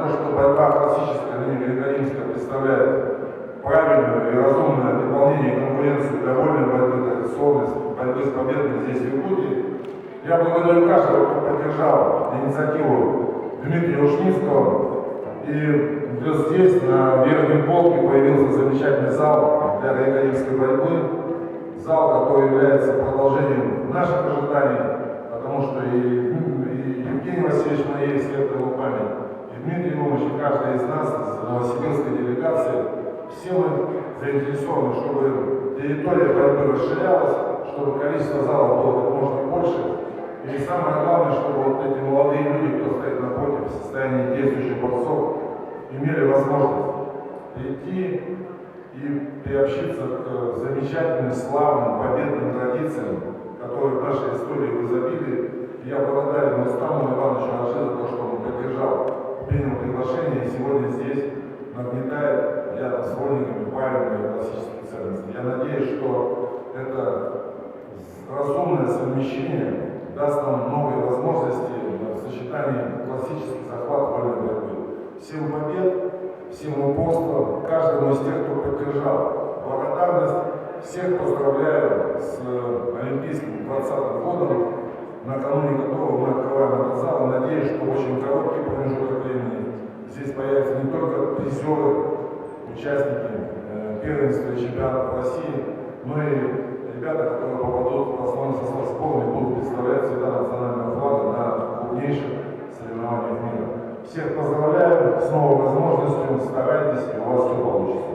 что борьба классическая и греко-римская представляет правильное и разумное дополнение конкуренции для вольной борьбы, традиционной борьбы с победами здесь, в Якутии. Я благодарю каждого, кто поддержал инициативу Дмитрия Ушницкого. И здесь, на верхнем полке, появился замечательный зал для греко-римской борьбы. Зал, который является продолжением наших ожиданий, потому что и Евгений Васильевич Маевич, светлая его память, и Дмитрий Иванович, и каждый из нас, из новосибирской делегации, все мы заинтересованы, чтобы территория борьбы расширялась, чтобы количество залов было как можно больше. И самое главное, чтобы вот эти молодые люди, кто стоит напротив, в состоянии действующих борцов, имели возможность прийти и приобщиться к замечательным, славным, победным традициям, которые в нашей истории в изобилии. Я благодарен Рустаму Ивановичу Аше за то, что он поддержал, принял приглашение и сегодня здесь нагнетает рядом с вольниками правильные классические ценности. Я надеюсь, что это разумное совмещение даст нам новые возможности в сочетании классических захват вольной борьбы. Всем побед, всем упорства, каждому из тех, кто поддержал. Благодарность. Всех поздравляю с Олимпийским 2020 годом, накануне которого мы открываем этот зал. Надеюсь, что в очень короткий промежуток времени здесь появятся не только призеры, участники первенства и чемпионатов России, но и ребята, которые попадут в основной состав сборной, будут представлять цвета национального флага на крупнейших соревнованиях мира. Всех поздравляю с новой возможностью, старайтесь, и у вас все получится.